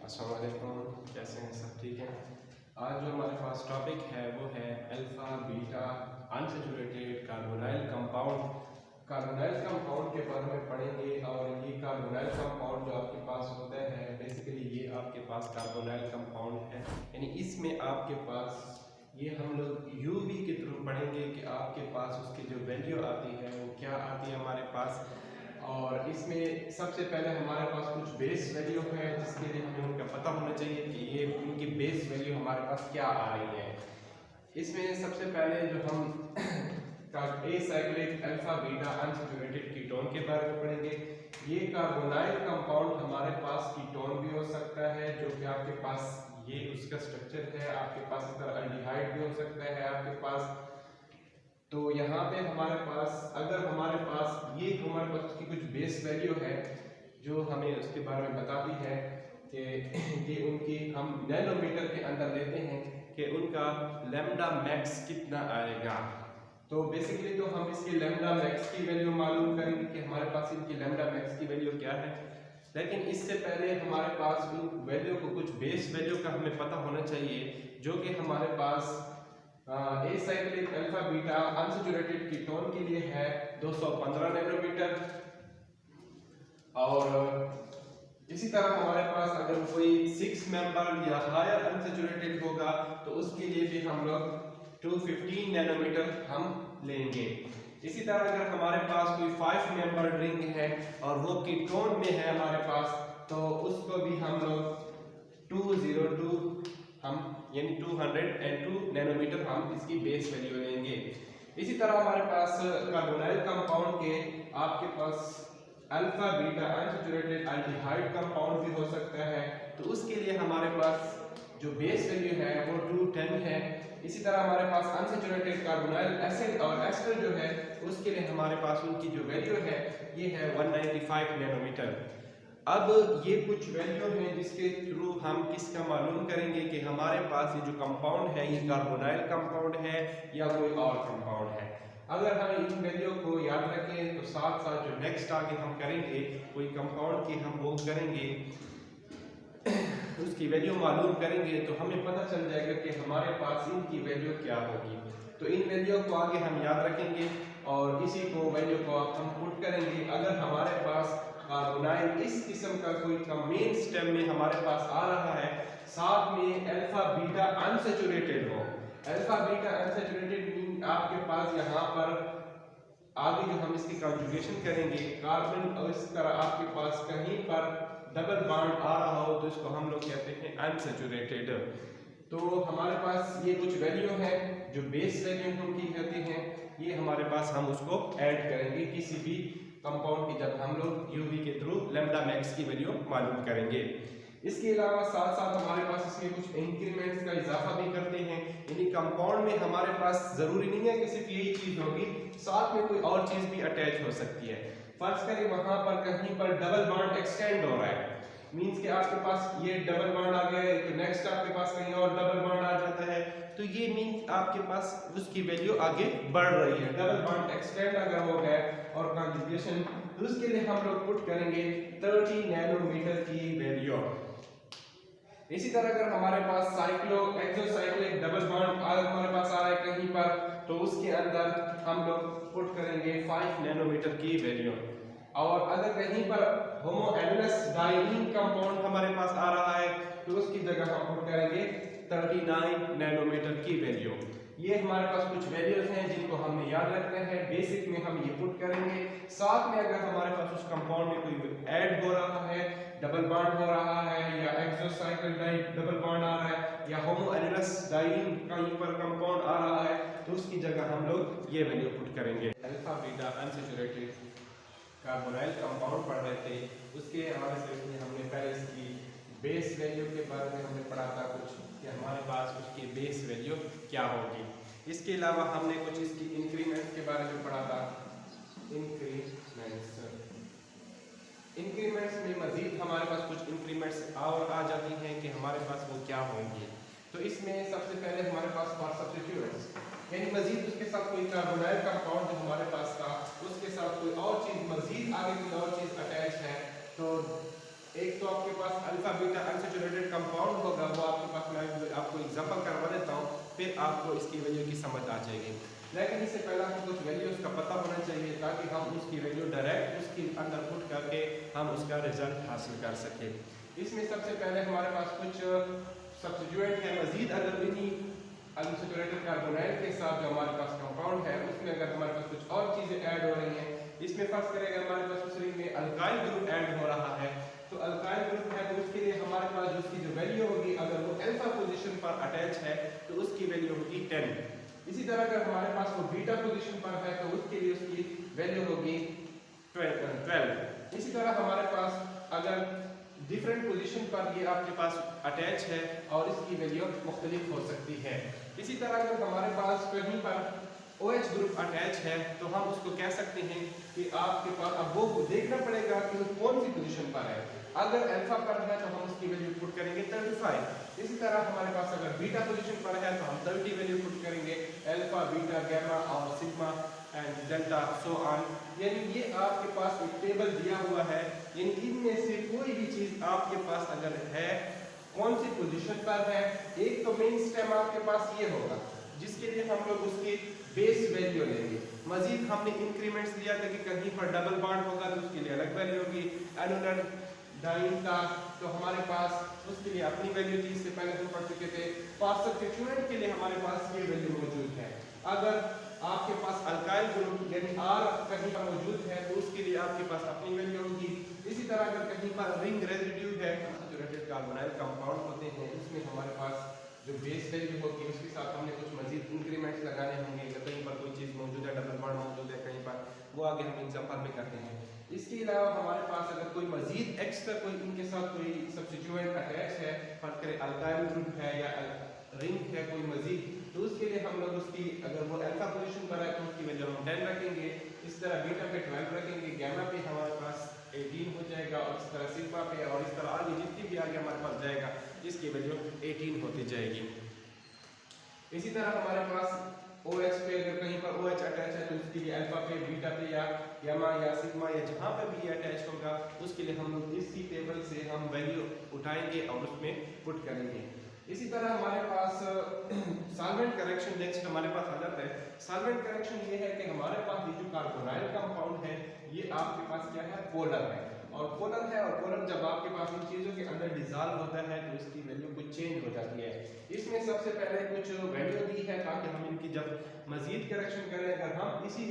अस्सलाम वालेकुम, कैसे हैं सब? ठीक है। आज जो हमारे पास टॉपिक है वो है alpha beta unsaturated carbonyl compound. Carbonyl compound के बारे में पढ़ेंगे और ये कार्बोनाइल कंपाउंड जो आपके पास होता है बेसिकली ये आपके पास कार्बोनाइल कंपाउंड है, यानी इसमें आपके पास ये हम लोग यूवी के थ्रू पढ़ेंगे कि आपके पास उसकी जो वैल्यू आती है वो क्या आती है हमारे पास। और इसमें सबसे पहले हमारे पास कुछ बेस वैल्यू है जिसके लिए हमें उनका पता होना चाहिए कि ये उनकी बेस वैल्यू हमारे पास क्या आ रही है। इसमें सबसे पहले जो हम acyclic alpha beta unsaturated ketone के बारे में पढ़ेंगे। ये कार्बोनाइल कंपाउंड हमारे पास कीटोन भी हो सकता है जो कि आपके पास ये उसका स्ट्रक्चर है, आपके पास इस तरह अल्डिहाइड भी हो सकता है आपके पास। तो यहाँ पे हमारे पास अगर हमारे पास ये हमारे पास उसकी कुछ बेस वैल्यू है जो हमें उसके बारे में बताती है कि ये उनकी हम नैनोमीटर के अंदर लेते हैं कि उनका लैम्डा मैक्स कितना आएगा। तो बेसिकली तो हम इसकी लैम्डा मैक्स की वैल्यू मालूम करेंगे कि हमारे पास इनकी लैम्डा मैक्स की वैल्यू क्या है, लेकिन इससे पहले हमारे पास उन वैल्यू को कुछ बेस वैल्यू का हमें पता होना चाहिए जो कि हमारे पास acyclic alpha beta unsaturated ketone के लिए है 215 नैनोमीटर। और इसी तरह हमारे पास अगर कोई 6 मेंबर या हायर अनसैचुरेटेड होगा तो उसके लिए भी हम लोग 215 नैनोमीटर हम लेंगे। इसी तरह अगर हमारे पास कोई 5 मेंबर रिंग है और वो कीटोन में है हमारे पास तो उसको भी हम लोग 202 हम यानी 202 नैनोमीटर हम इसकी बेस वैल्यू लेंगे। इसी तरह हमारे पास कार्बोनाइल कंपाउंड के आपके पास alpha beta unsaturated aldehyde compound भी हो सकता है, तो उसके लिए हमारे पास जो बेस वैल्यू है वो 210 है। इसी तरह हमारे पास अनसैचुरेटेड कार्बोनाइल एसिड और एस्टर जो है उसके लिए हमारे पास उनकी जो वैल्यू है ये है 195 नैनोमीटर। अब ये कुछ वैल्यू है जिसके थ्रू हम किसका मालूम करेंगे कि हमारे पास ये जो कंपाउंड है ये कार्बोनाइल कंपाउंड है या कोई और कंपाउंड है। अगर हम इन वैल्यू को याद रखें तो साथ साथ जो नेक्स्ट आगे हम करेंगे कोई कंपाउंड की हम वो करेंगे उसकी वैल्यू मालूम करेंगे तो हमें पता चल जाएगा कि हमारे पास इनकी वैल्यू क्या होगी। तो इन वैल्यू को आगे हम याद रखेंगे और इसी को वैल्यू को हम पुट करेंगे। अगर हमारे पास कार्बोनाइल इस किस्म का कोई मेन स्टेम में हमारे पास आ रहा है साथ में अल्फा बीटा अनसैचुरेटेड हो, अल्फा बीटा अनसैचुरेटेड मीन आपके पास यहाँ पर आगे जो हम इसकी कॉन्जुगेशन करेंगे कार्बन और इस तरह आपके पास कहीं पर डबल बॉन्ड आ रहा हो तो इसको हम लोग कहते हैं अनसैचुरेटेड। तो हमारे पास ये कुछ वैल्यू है जो बेस वैल्यू उनकी कहती हैं, ये हमारे पास हम उसको ऐड करेंगे किसी भी कंपाउंड की जब हम लोग यूवी के थ्रू लैम्डा मैक्स की वैल्यू मालूम करेंगे। इसके अलावा साथ साथ हमारे पास इसमें कुछ इंक्रीमेंट्स का इजाफा भी करते हैं, यानी कंपाउंड में हमारे पास जरूरी नहीं है कि सिर्फ यही चीज होगी, साथ में कोई और चीज भी अटैच हो सकती है। फर्ज करें वहां पर कहीं पर डबल बॉन्ड एक्सटेंड हो रहा है, मींस कि आपके पास ये डबल बॉन्ड आ गया है तो नेक्स्ट आपके पास कहीं और डबल बॉन्ड आ जाता है, तो ये मींस आपके पास उसकी वैल्यू आगे बढ़ रही है। डबल बॉन्ड एक्सटेंड अगर हो गया और कॉन्जुगेशन तो उसके लिए हम लोग पुट करेंगे 30 नैनोमीटर की वैल्यू। इसी तरह अगर हमारे पास साइक्लो एक्सोसाइक्लिक डबल बॉन्ड हमारे पास आ रहा है कहीं पर तो उसके अंदर हम लोग पुट करेंगे 5 नैनोमीटर की वैल्यू। और अगर कहीं पर होमोएनलस डाइईन कंपाउंड हमारे पास आ रहा है तो उसकी जगह हम पुट करेंगे 39 नैनोमीटर की वैल्यू। ये हमारे पास कुछ वैल्यूज हैं जिनको हमने याद रखना है, बेसिक में हम ये पुट करेंगे। साथ में अगर हमारे पास उस कंपाउंड में कोई ऐड हो रहा है, डबल बॉन्ड हो रहा है या एक्सोसाइक्लिक डबल बॉन्ड आ रहा है या होमोएनलस डाइईन कहीं पर कंपाउंड आ रहा है तो उसकी जगह हम लोग ये वैल्यू पुट करेंगे। Alpha beta unsaturated carbonyl compound पढ़ रहे थे, उसके हवाले से उसमें हमने पहले इसकी बेस वैल्यू के बारे में हमने पढ़ा था कुछ कि हमारे पास उसकी बेस वैल्यू क्या होगी। इसके अलावा हमने कुछ इसकी इंक्रीमेंट्स के बारे में पढ़ा था। इंक्रीमेंट्स में मजीद हमारे पास कुछ इंक्रीमेंट्स और आ जाती हैं कि हमारे पास वो क्या होंगी। तो इसमें सबसे पहले हमारे पास फॉर सब्स्टिट्यूएंट्स यानी मजीद उसके साथ कोई कार्बोनाइल कंपाउंड जो हमारे पास था उसके साथ कोई और चीज मजीद आगे कोई और चीज अटैच है तो एक तो आपके पास अल्फा बीटा अनसैचुरेटेड कंपाउंड होगा, वो आपके पास मैं आपको एग्जांपल करवा देता हूँ, फिर आपको इसकी वैल्यू की समझ आ जाएगी। लेकिन इससे पहले आपको कुछ वैल्यूज का पता होना चाहिए ताकि हम उसकी वैल्यू डायरेक्ट उसके अंदर पुट करके हम उसका रिजल्ट हासिल कर सकें। इसमें सबसे पहले हमारे पास कुछ सब्स्टिट्यूएंट है। मजीद अगर इन्हीं अनसैचुरेटेड कार्बोनाइल के साथ जो हमारे पास कंपाउंड है उसमें अगर हमारे पास कुछ और चीजें ऐड हो रही हैं, इसमें फर्स्ट करेगा हमारे पास उस रिंग में अल्काइल ग्रुप ऐड हो रहा है, तो अल्काइल ग्रुप है तो उसके लिए हमारे पास जो उसकी जो वैल्यू होगी, अगर वो अल्फा पोजीशन पर अटैच है तो उसकी वैल्यू होगी 10। इसी तरह अगर हमारे पास वो बीटा पोजीशन पर है तो उसके लिए उसकी वैल्यू होगी 12। इसी तरह हमारे पास अगर डिफरेंट पोजीशन पर ये आपके पास अटैच है और इसकी वैल्यू मुख्तलिफ हो सकती है। इसी तरह अगर हमारे पास कहीं पर OH ग्रुप अटैच है तो हम उसको कह सकते हैं कि आपके पास अब वो देखना पड़ेगा कि वो कौन सी पोजीशन पर है। अगर अल्फा पर है तो हम उसकी वैल्यू पुट करेंगे 35। इसी तरह हमारे पास अगर बीटा पोजीशन पर है तो हम 30 वैल्यू पुट करेंगे, अल्फा बीटा गामा और sigma and delta so on. यानी ये आपके पास एक टेबल दिया हुआ है, यानी इनमें से कोई भी चीज आपके पास अगर है कौन सी पोजीशन पर है, एक तो मेन स्टेम आपके पास ये होगा जिसके लिए हम लोग उसकी बेस वैल्यू लेंगे। मजीद हमने इंक्रीमेंट्स लिया था कि कहीं पर डबल बॉन्ड होगा तो उसके लिए अलग वैल्यू होगी, एनुलर डाइन का तो हमारे पास उसके लिए अपनी वैल्यू थी, इससे पहले हम पढ़ चुके थे। सब्स्टिट्यूएंट के लिए हमारे पास ये वैल्यू मौजूद है। अगर आपके पास अल्काइल ग्रुप यानी R कहीं पर मौजूद है तो उसके लिए आपके पास अपनी वैल्यू होगी। इसी तरह अगर कहीं पर रिंग रेजिड्यू है, सैचुरेटेड कार्बोनाइल कंपाउंड होते हैं, उसमें हमारे पास जो बेस वैल्यू होती है उसके साथ हमने कुछ मजीद इंक्रीमेंट्स लगाने होंगे। अगर कहीं पर कोई चीज़ मौजूद है, डबल बॉन्ड मौजूद है कहीं पर, वो आगे हम एग्जांपल में करते हैं। इसके अलावा हमारे पास अगर कोई मजीद एक्स्ट्रा कोई इनके साथ कोई सब्स्टिट्यूएंट अटैच है, फर्क करें अल्काइल ग्रुप है या रिंग है कोई मजीद, तो उसके लिए हम लोग उसकी अगर वो अल्फा पोजीशन पर है तो उसकी वैल्यू हम 10 रखेंगे, इस तरह बीटा पे 12 रखेंगे, गामा पे हमारे पास 18 हो जाएगा और इस तरह सिग्मा पे और इस तरह आगे जितनी भी आगे हमारे पास जाएगा इसकी वैल्यू 18 होती जाएगी। इसी तरह हमारे पास OH पे अगर कहीं पर OH अटैच है तो उसके लिए अल्फा पे बीटा पे या गामा या सिग्मा या जहाँ पे भी ये अटैच होगा उसके लिए हम लोग इसी टेबल से हम वैल्यू उठाएंगे और उसमें पुट करेंगे। इसी तरह हमारे पास सॉल्वेंट करेक्शन नेक्स्ट हमारे पास आ जाता है। सॉल्वेंट करेक्शन ये है कि हमारे पास ये जो कार्बोनाइल कंपाउंड है ये आपके पास क्या है, पोलर है। और पोलर है और पोलर जब आपके पास इन चीज़ों के अंदर डिसॉल्व होता है तो इसकी वैल्यू कुछ चेंज हो जाती है। इसमें सबसे पहले कुछ वैल्यू दी है ताकि हम इनकी जब मजीद करेक्शन करें, अगर हम इसी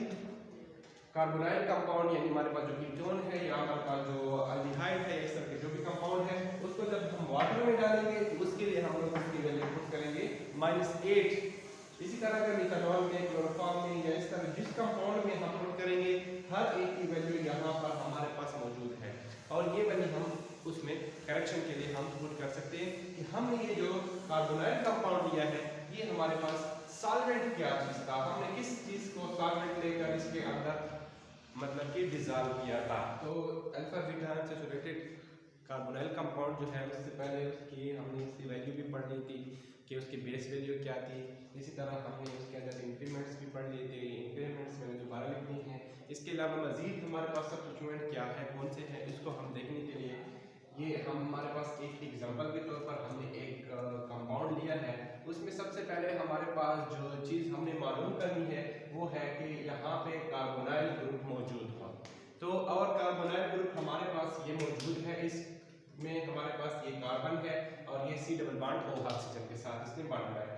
कार्बोनाइल कंपाउंड यानी हमारे पास जो कीटोन है या हमारे पास जो अल्डिहाइड है, इस तरह के जो भी कंपाउंड है, उसको जब हम वाटर में डालेंगे तो उसके लिए हम लोग उसकी वैल्यू पुट करेंगे -8। इसी तरह अगर मिथानॉल में, क्लोरोफॉर्म में या इस तरह जिस कंपाउंड में हम पुट करेंगे हर एक की वैल्यू यहाँ पर हमारे पास मौजूद है और ये वैल्यू हम उसमें करेक्शन के लिए हम पुट कर सकते हैं कि हमने ये जो कार्बोनाइल कंपाउंड लिया है ये हमारे पास सॉल्वेंट क्या चीज था, हमने किस चीज को सॉल्वेंट लेकर इसके अंदर मतलब कि डिसॉल्व किया था। तो alpha beta unsaturated carbonyl compound जो है उससे पहले उसकी हमने इसकी वैल्यू भी पढ़ ली थी कि उसकी बेस वैल्यू क्या थी। इसी तरह हमने उसके अंदर इंक्रीमेंट्स भी पढ़ लिए थे, इंक्रीमेंट्स मैंने दोबारा लिखनी है। इसके अलावा मजीद हमारे पास सब्स्टिट्यूएंट क्या है, कौन से हैं, इसको हम देखने के लिए ये हम हमारे पास एक एग्जांपल के तौर पर हमने एक कंपाउंड लिया है। उसमें सबसे पहले हमारे पास जो चीज़ हमने मालूम करनी है वो है कि यहाँ पे कार्बोनाइल ग्रुप मौजूद हो। तो और कार्बोनाइल ग्रुप हमारे पास ये मौजूद है, इसमें हमारे पास ये कार्बन है और ये C double bond O oxygen के साथ इसने बांधा है।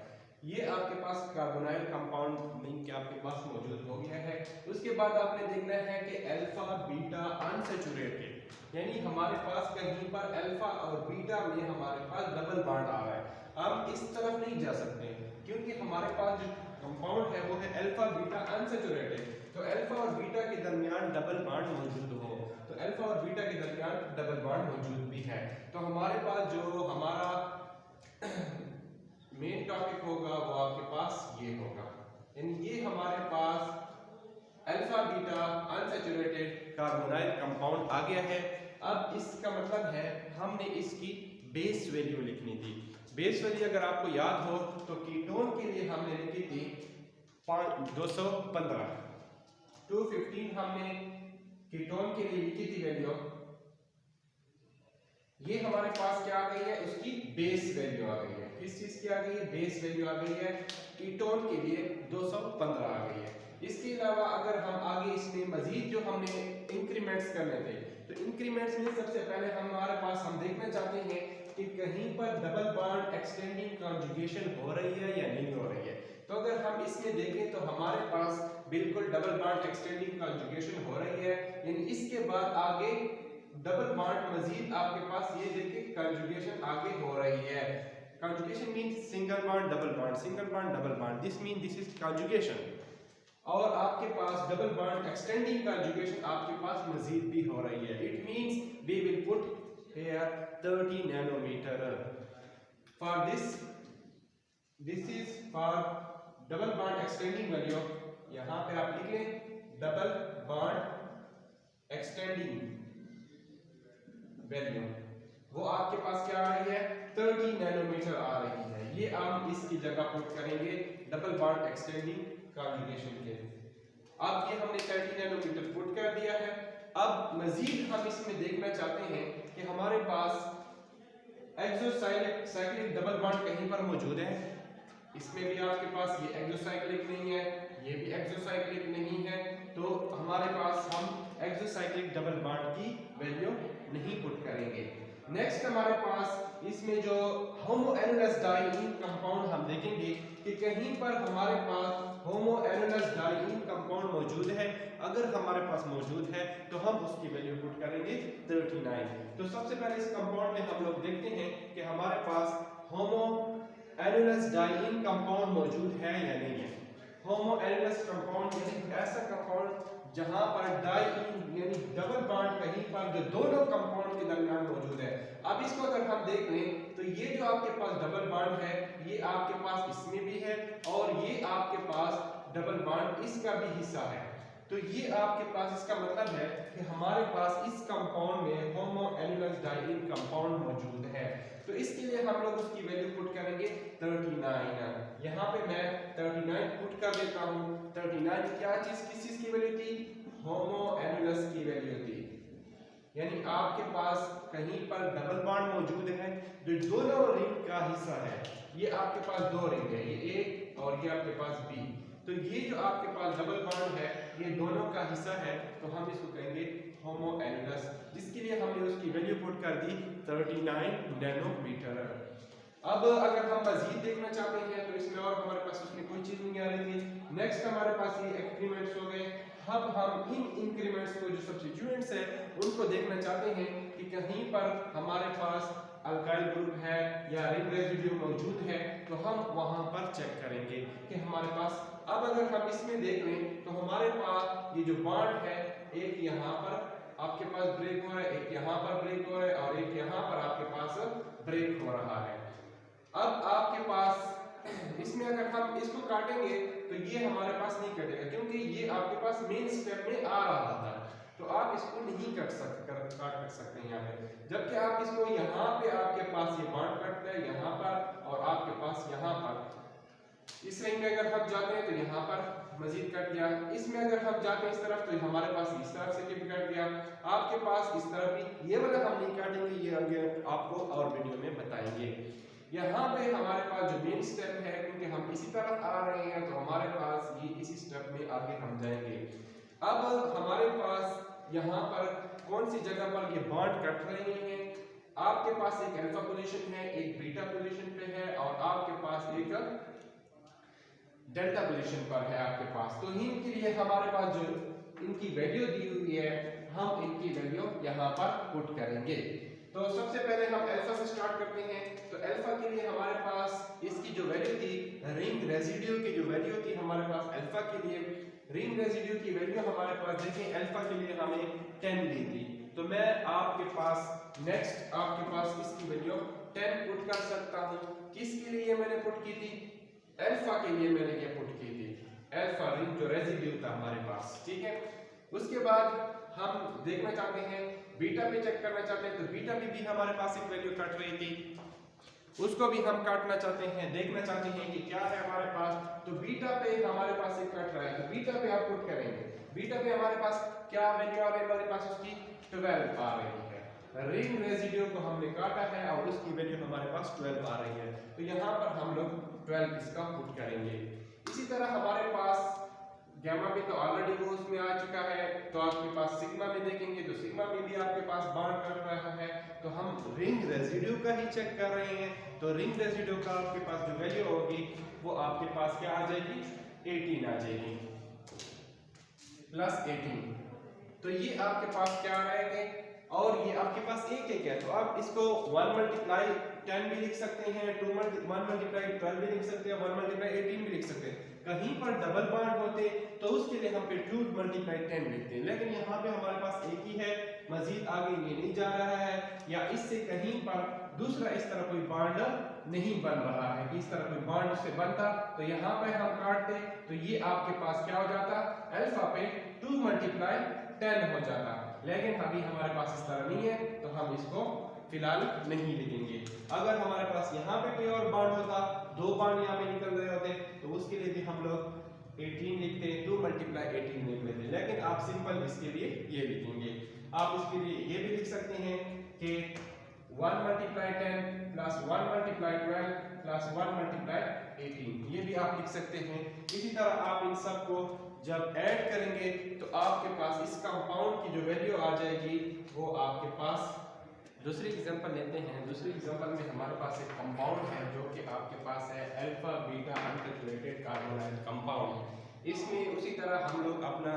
ये आपके पास कार्बोनाइल कंपाउंड लिंक आपके पास मौजूद हो गया है। उसके बाद आपने देखना है कि अल्फा बीटा अनसैचुरेटेड यानी हमारे पास कहीं पर अल्फा और बीटा में हमारे पास डबल बॉन्ड आ रहा है। हम इस तरफ नहीं जा सकते क्योंकि हमारे पास जो कंपाउंड है वो है अल्फा बीटा अनसैचुरेटेड, तो अल्फा और बीटा के दरमियान डबल बॉन्ड मौजूद हो, तो अल्फा और बीटा के दरमियान डबल बॉन्ड मौजूद भी है। तो हमारे पास जो हमारा मेन टॉपिक होगा वो आपके पास ये होगा, यानी ये हमारे पास alpha beta unsaturated carbonyl compound आ गया है। अब इसका मतलब है हमने इसकी बेस वैल्यू लिखनी थी। बेस वैल्यू अगर आपको याद हो तो कीटोन के लिए हमने लिखी थी 215, 215 हमने कीटोन के लिए लिखी थी वैल्यू। ये हमारे पास क्या आ गई है, उसकी बेस वैल्यू आ गई है। किस चीज की आ गई है, बेस वैल्यू आ गई है। कीटोन के लिए 215 आ गई है। इसके अलावा अगर हम आगे इसमें मजीद जो हमने इंक्रीमेंट्स करने थे, तो इंक्रीमेंट्स में सबसे पहले हमारे पास हम देखना चाहते हैं कि कहीं पर डबल बॉन्ड एक्सटेंडिंग कॉन्जुगेशन हो रही है या नहीं हो रही है। तो अगर हम इसमें देखें तो हमारे पास बिल्कुल डबल बॉन्ड एक्सटेंडिंग कॉन्जुगेशन हो रही है, यानी इसके बाद आगे डबल बॉन्ड मजीद आपके पास ये देखिए कॉन्जुगेशन आगे हो रही है। Conjugation means single bond double bond, single bond double bond, this mean this is conjugation. और आपके पास डबल बॉन्ड एक्सटेंडिंग कॉन्जुगेशन आपके पास मजीद भी हो रही है। It means we will put here 30 nanometer for this is for double bond extending value। यहां पे आप लिख लें डबल बॉन्ड एक्सटेंडिंग वैल्यू, वो आपके पास क्या आ रही है, 30 नैनोमीटर आ रही है। ये हम इसकी जगह पुट करेंगे डबल बॉन्ड एक्सटेंडिंग कॉन्जुगेशन के। अब ये हमने 30 नैनोमीटर पुट कर दिया है। अब मजीद हम इसमें देखना चाहते हैं कि हमारे पास एक्सोसाइक्लिक डबल बॉन्ड कहीं पर मौजूद है। इसमें भी आपके पास ये एक्सोसाइक्लिक नहीं है, ये भी एक्सोसाइक्लिक नहीं है, तो हमारे पास हम एक्सोसाइक्लिक डबल बॉन्ड की वैल्यू नहीं पुट करेंगे। नेक्स्ट हमारे पास इसमें जो होमोएनुलस डाइईन कंपाउंड हम देखेंगे कि कहीं पर हमारे पास होमोएनुलस डाइईन कंपाउंड मौजूद है। अगर हमारे पास मौजूद है तो हम उसकी वैल्यू पुट करेंगे 39। तो सबसे पहले इस कंपाउंड में हम लोग देखते हैं कि हमारे पास होमोएनुलस डाइईन कंपाउंड मौजूद है या नहीं है। होमोएनुलस कंपाउंड यानी ऐसा कंपाउंड जहां पर डाइईन यानी डबल बॉन्ड कहीं पर जो दोनों कंपाउंड के दरमियान मौजूद है। अब इसको अगर हम देख लें तो ये जो आपके पास डबल बॉन्ड है ये आपके पास इसमें भी है और ये आपके पास डबल बॉन्ड इसका भी हिस्सा है। तो ये आपके पास इसका मतलब है कि हमारे पास इस कंपाउंड में होमोएनुलस डाइईन कंपाउंड मौजूद है। तो इसके लिए हम लोग उसकी वैल्यू पुट करेंगे 39। यहाँ पे मैं 39 पुट कर देता हूँ। 39 क्या चीज किस चीज की वैल्यू थी, होमोएनुलस की वैल्यू थी। यानी आपके पास कहीं पर डबल बॉन्ड मौजूद है जो दोनों रिंग का हिस्सा है। ये आपके पास दो रिंग है, ये ए और ये आपके पास बी। तो ये जो आपके पास डबल बॉन्ड है ये दोनों का हिस्सा है, तो हम इसको कहेंगे होमोएनुलस, जिसके लिए हमने उसकी वैल्यू पुट कर दी 39 नैनोमीटर। अब अगर हम मजीद देखना चाहते हैं तो इसमें और हमारे पास उसमें कोई चीज नहीं आ रही थी। नेक्स्ट हमारे पास ये इंक्रीमेंट्स हो गए। अब हम इन इंक्रीमेंट्स को जो सब्स्टिट्यूएंट्स है उनको देखना चाहते हैं कि कहीं पर हमारे पास अल्काइल ग्रुप है या रिंग रेजिड्यू मौजूद है, तो हम वहां पर चेक करेंगे कि हमारे पास। अब अगर हम इसमें देख लें तो हमारे पास ये जो बॉन्ड है एक यहाँ पर आपके पास ब्रेक हो रहा है, एक यहाँ पर ब्रेक हो रहा है और एक यहाँ पर आपके पास ब्रेक हो रहा है। अब आपके पास इसमें अगर हम इसको काटेंगे तो ये हमारे पास नहीं कटेगा क्योंकि ये आपके पास मेन स्टेप में आ रहा था, तो आप इसको नहीं काट सकते हैं यहाँ पे। जबकि आप इसको यहाँ पे आपके पास ये बॉन्ड कटता है यहाँ पर और आपके पास यहाँ पर। इस रिंग में अगर हम जाते हैं तो यहाँ पर मजीद कट गया, इसमें अगर हम जाते हैं इस तरफ तो हमारे पास इस तरफ से भी कट गया, आपके पास इस तरफ भी। ये वाला हम नहीं काटेंगे, ये आगे आपको और वीडियो में बताएंगे। यहाँ पे हमारे पास जो मेन स्टेप है क्योंकि हम इसी तरफ आ रहे हैं तो हमारे पास ये इसी स्टेप में आगे हम जाएंगे। अब हमारे पास यहाँ पर कौन सी जगह पर ये बॉन्ड कट रहे हैं, आपके पास एक अल्फा पोजीशन है, एक बीटा पोजीशन पे है और आपके पास एक डेल्टा पोजीशन पर है आपके पास। तो इनके लिए हमारे पास जो इनकी वैल्यू दी हुई है हम इनकी वैल्यू यहाँ पर पुट करेंगे। तो सबसे पहले हम अल्फा से स्टार्ट करते हैं। तो अल्फा के लिए हमारे पास इसकी जो वैल्यू थी, रिंग रेजिड्यू की जो वैल्यू थी हमारे पास अल्फा के लिए, रिंग रेजिड्यू की वैल्यू हमारे पास देखें अल्फा के लिए हमें 10 दी थी। तो मैं आपके पास नेक्स्ट आपके पास इसकी वैल्यू 10 पुट कर सकता हूँ। किसके लिए मैंने पुट की थी, अल्फा के लिए मैंने ये पुट की थी, अल्फा रिंग जो रेजिड्यू था हमारे पास, ठीक है। उसके बाद हम देखना चाहते हैं बीटा पे चेक करना चाहते हैं, तो बीटा पे भी हमारे पास एक वैल्यू कट रही थी, उसको भी हम काटना चाहते हैं, देखना चाहते हैं कि क्या है हमारे पास। तो बीटा पे हमारे पास एक कट रहा है, तो बीटा पे आप पुट करेंगे। बीटा पे हमारे पास क्या वैल्यू आ रही है, हमारे पास उसकी 12 आ रही है। रिंग रेजिड्यू को हमने काटा है और उसकी वैल्यू हमारे पास 12 आ रही है, तो यहाँ पर हम लोग 12 इसका पुट करेंगे। इसी तरह हमारे पास गामा में तो ऑलरेडी वो उसमें आ चुका है, तो आपके पास सिग्मा में देखेंगे तो सिग्मा में भी आपके पास बाउंड कर रहा है, तो हम रिंग रेजिड्यू का ही चेक कर रहे हैं। तो रिंग रेजिड्यू का आपके पास जो वैल्यू होगी वो आपके पास क्या आ जाएगी, 18 आ जाएगी प्लस 18। तो ये आपके पास क्या रहेंगे, और ये आपके पास एक एक है, तो आप इसको 1 मल्टीप्लाई 10 भी लिख सकते हैं, 1 मल्टीप्लाई 12 भी लिख सकते हैं, 1 मल्टीप्लाई 18 भी लिख सकते हैं। कहीं पर डबल बाउंड होते तो उसके लिए हम पे 2 मल्टीप्लाई 10 लिखते हैं, लेकिन यहाँ पे हमारे पास एक ही है, मजीद आगे ये नहीं जा रहा है, या इससे कहीं पर दूसरा इस तरह कोई बाउंड नहीं बन रहा है कि इस तरह कोई बाउंड से बनता, तो यहाँ पे हम काटते तो ये आपके पास क्या हो जाता, अल्फा पे 2 मल्टीप्लाई 10 हो जाता। लेकिन अभी हमारे पास इस तरह नहीं है, तो हम इसको फिलहाल नहीं लिखेंगे। अगर हमारे पास यहाँ पे कोई और बाउंड होता, 2 बाउंड यहाँ पे निकल रहे होते, तो उसके लिए भी हम लोग 18 लिखते, 2 मल्टीप्लाई 18 लिख लेते, लेकिन आप सिंपल इसके लिए ये लिखेंगे। आप इसके लिए ये भी लिख सकते हैं कि 1 multiply 10 plus 1 multiply 12 plus 1 multiply 18, ये भी आप लिख सकते हैं। इसी तरह आप इन सब को जब ऐड करेंगे तो आपके पास इस कंपाउंड की जो वैल्यू आ जाएगी वो आपके पास, दूसरी एग्जांपल लेते हैं। दूसरी एग्जांपल में हमारे पास एक कंपाउंड है जो कि आपके पास है alpha beta unsaturated carbonyl compound. इसमें उसी तरह हम लोग अपना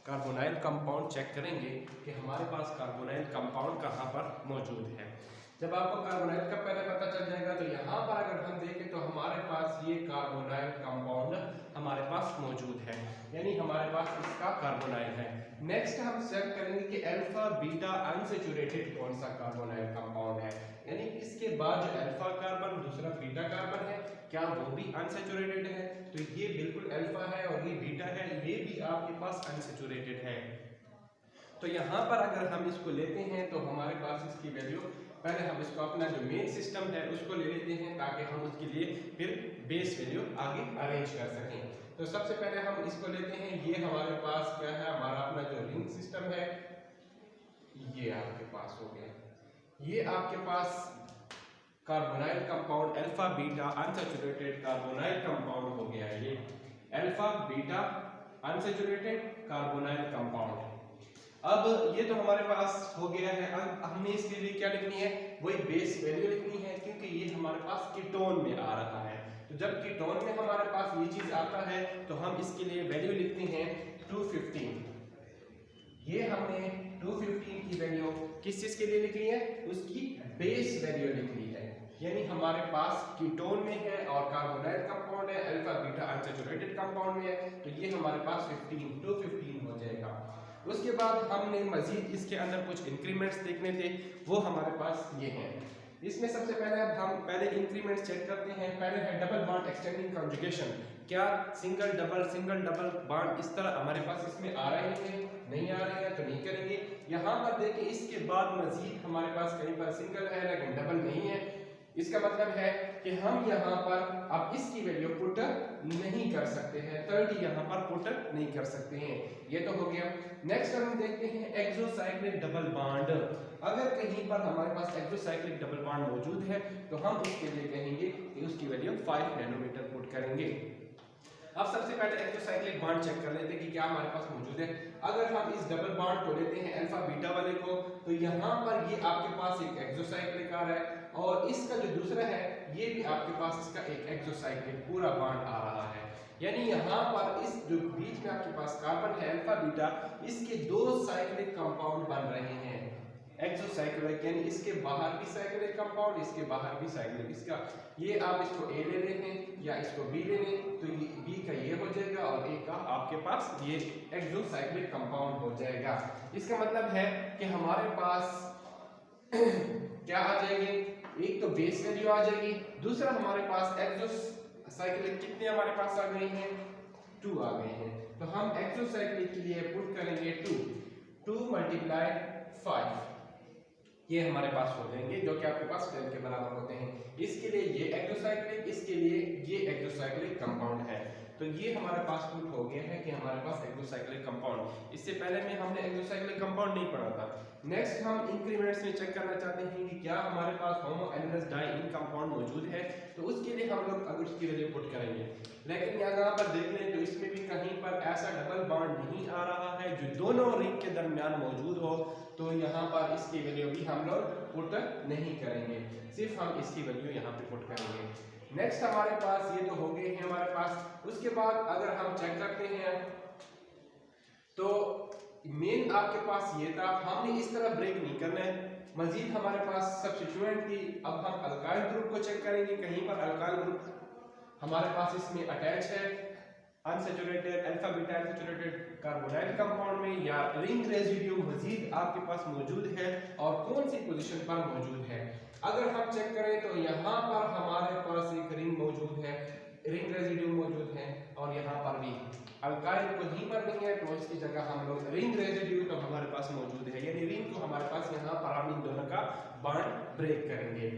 कार्बोनाइल कंपाउंड चेक करेंगे कि हमारे पास कार्बोनाइल कंपाउंड कहाँ पर मौजूद है। जब आपको कार्बोनाइल का पहले पता चल जाएगा तो यहाँ पर अगर हम देखें तो हमारे पास ये कार्बोनाइल कंपाउंड हमारे पास मौजूद है, यानी हमारे पास इसका कार्बोनाइल है। नेक्स्ट हम चेक करेंगे कि अल्फा बीटा अनसैचुरेटेड कौन सा कार्बोनाइल कंपाउंड है, यानी इसके बाद जो अल्फा कार्बन दूसरा बीटा कार्बन है क्या वो भी अनसैचुरेटेड है, तो ये बिल्कुल अल्फा है और ये बीटा है, ये भी आपके पास अनसैचुरेटेड है। तो यहाँ पर अगर हम इसको लेते हैं तो हमारे पास इसकी वैल्यू, पहले हम इसको अपना जो मेन सिस्टम है उसको ले लेते हैं ताकि हम उसके लिए फिर बेस वैल्यू आगे अरेंज कर सकें। तो सबसे पहले हम इसको लेते हैं, ये हमारे पास क्या है, हमारा अपना जो रिंग सिस्टम है ये आपके पास हो गया। ये आपके पास carbonyl compound alpha beta unsaturated carbonyl compound हो गया। ये alpha beta unsaturated carbonyl compound. अब ये तो हमारे पास हो गया है। अब हमने इसके लिए क्या लिखनी है, वही बेस वैल्यू लिखनी है, क्योंकि ये हमारे पास कीटोन में आ रहा है। तो जब कीटोन में हमारे पास ये चीज आता है तो हम इसके लिए वैल्यू लिखते हैं 215। ये हमने 215 की वैल्यू किस चीज के लिए लिखी है, उसकी बेस वैल्यू लिखी है, यानी हमारे पास कीटोन में है और कार्बोनाइल कंपाउंड है, अल्फा बीटा अनसैचुरेटेड कंपाउंड में है, तो ये हमारे पास 215 हो जाएगा। उसके बाद हमने मजीद इसके अंदर कुछ इंक्रीमेंट्स देखने थे, वो हमारे पास ये हैं। इसमें सबसे पहले हम पहले इंक्रीमेंट्स चेक करते हैं। पहले है डबल बॉन्ड एक्सटेंडिंग कॉन्जुगेशन। क्या सिंगल डबल बॉन्ड इस तरह हमारे पास इसमें आ रहे हैं, नहीं आ रहे हैं तो नहीं करेंगे। यहाँ पर देखें इसके बाद मजीद हमारे पास कहीं पर सिंगल है लेकिन डबल नहीं है, इसका मतलब है कि हम यहाँ पर अब इसकी वैल्यू पुट नहीं कर सकते हैं, 30 यहाँ पर पुट नहीं कर सकते हैं। ये तो हो गया। नेक्स्ट हम देखते हैं एक्सोसाइक्लिक डबल बॉन्ड। अगर कहीं पर हमारे पास एक्सोसाइक्लिक डबल बॉन्ड मौजूद है तो हम उसके लिए कहेंगे कि उसकी वैल्यू 5 नैनोमीटर पुट करेंगे। अब सबसे पहले एक्सोसाइक्लिक बॉन्ड चेक कर लेते हैं कि क्या हमारे पास मौजूद है। अगर हम इस डबल बॉन्ड को लेते हैं अल्फा बीटा वाले को, तो यहाँ पर ये आपके पास एक एक्सोसाइक्लिक आ रहा है और इसका जो दूसरा है ये भी आपके पास इसका एक एक्सोसाइक्लिक पूरा बॉन्ड आ रहा है, यानी यहाँ पर इस जो बीच में आपके पास कार्बन है अल्फा बीटा, इसके 2 साइक्लिक कंपाउंड बन रहे हैं एक्सोसाइक्लिक, यानी इसके बाहर भी साइक्लिक कंपाउंड, इसके बाहर भी साइक्लिक। इसका ये आप इसको ए ले लें या इसको बी ले लें, तो ये बी का ये हो जाएगा और ए का आपके पास ये एक्सोसाइक्लिक कंपाउंड हो जाएगा। इसका मतलब है कि हमारे पास क्या आ जाएगी, एक तो बेस वैल्यू आ जाएगी, दूसरा हमारे पास एक्सोसाइक्लिक कितने हमारे पास आ गए हैं, 2 आ गए हैं। तो हम एक्सोसाइक्लिक के लिए पुट करेंगे 2 मल्टीप्लाई 5, ये हमारे पास हो जाएंगे जो कि आपके पास 12 के बराबर होते हैं। इसके लिए ये एक्सोसाइक्लिक, इसके लिए ये एक्सोसाइक्लिक कंपाउंड है। तो ये हमारे पास पुट हो गया है कि हमारे पास एक्सोसाइक्लिक कंपाउंड। इससे पहले में हमने एक्सोसाइक्लिक कंपाउंड नहीं पढ़ा था। नेक्स्ट हम इंक्रीमेंट्स में चेक करना चाहते हैं कि क्या हमारे पास होमोएमिनस डाइईन कंपाउंड मौजूद है, तो उसके लिए हम लोग अब उसकी वैल्यू पुट करेंगे। लेकिन यहाँ पर देख लें तो इसमें भी कहीं पर ऐसा डबल बॉन्ड नहीं आ रहा है जो दोनों रिंग के दरमियान मौजूद हो, तो यहाँ पर इसकी वैल्यू भी हम लोग पुट नहीं करेंगे, सिर्फ हम इसकी वैल्यू यहाँ पे पुट करेंगे। नेक्स्ट हमारे पास ये तो हो गए हैं हमारे पास। उसके बाद अगर हम चेक करते हैं तो मेन आपके पास ये था, हमने इस तरह ब्रेक नहीं करना है। मजीद हमारे पास सब्स्टिट्यूएंट की, अब हम अल्काइल ग्रुप को चेक करेंगे। कहीं पर अल्काइल ग्रुप हमारे पास इसमें अटैच है unsaturated alpha beta unsaturated carbonyl compound में, या रिंग रेजिड्यू मजीद आपके पास मौजूद है और कौन सी पोजीशन पर मौजूद है। अगर हम चेक करें तो यहाँ पर हमारे पास एक रिंग मौजूद है, रिंग रेजिड्यू मौजूद है, और यहाँ पर भी अल्काइल कहीं पर नहीं है, तो इसकी जगह हम लोग रिंग रेजिड्यू तो हमारे पास मौजूद है, यानी रिंग को हमारे पास यहाँ पर हम इन दोनों का बॉन्ड ब्रेक करेंगे।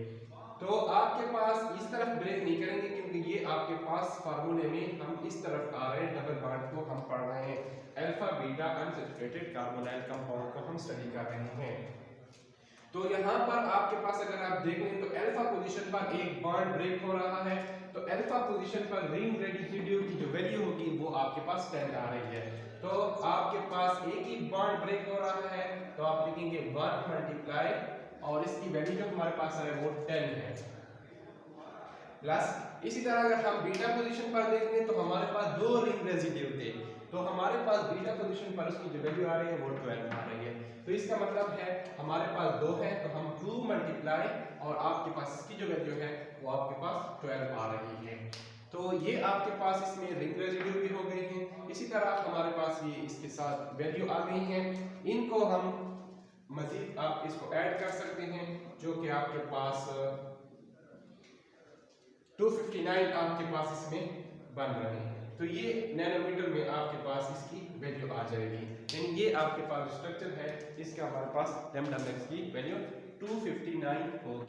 तो आपके पास इस तरफ ब्रेक नहीं करेंगे क्योंकि ये आपके पास फार्मूले में हम इस तरफ आ रहे हैं, डबल बॉन्ड को हम पढ़ रहे हैं, alpha beta unsaturated carbonyl compound को हम स्टडी कर रहे हैं। तो यहाँ पर आपके पास अगर आप देखें तो अल्फा पोजीशन पर एक बॉन्ड ब्रेक हो रहा है, तो अल्फा पोजीशन पर रिंग रेजिड्यू की जो वैल्यू होगी वो आपके पास 10 आ रही है। तो आपके पास एक ही बॉन्ड ब्रेक हो रहा है, तो आप लिखेंगे 1 मल्टीप्लाई और इसकी वैल्यू जो हमारे पास है वो 10 है, प्लस इसी तरह अगर हम बीटा पोजीशन पर देखें तो हमारे पास दो रिंग रेजिड्यू थे, तो हमारे पास बीटा पोजीशन पर उसकी जो वैल्यू आ रही है वो 12 आ रही है। तो इसका मतलब है हमारे पास 2 है, तो हम 2 मल्टीप्लाई और आपके पास इसकी जो वैल्यू है वो आपके पास 12 आ रही है। तो ये आपके पास इसमें रिंग रेजिड्यू भी हो गए हैं। इसी तरह हमारे पास ये इसके साथ वैल्यू आ गई है, इनको हम मजीद आप इसको ऐड कर सकते हैं, जो कि आपके पास 259 आपके पास इसमें बन रहे हैं। तो ये नैनोमीटर में आपके पास इसकी वैल्यू आ जाएगी, यानी ये आपके पास स्ट्रक्चर है, इसका हमारे पास लैम्डा मैक्स की वैल्यू 259 होगी।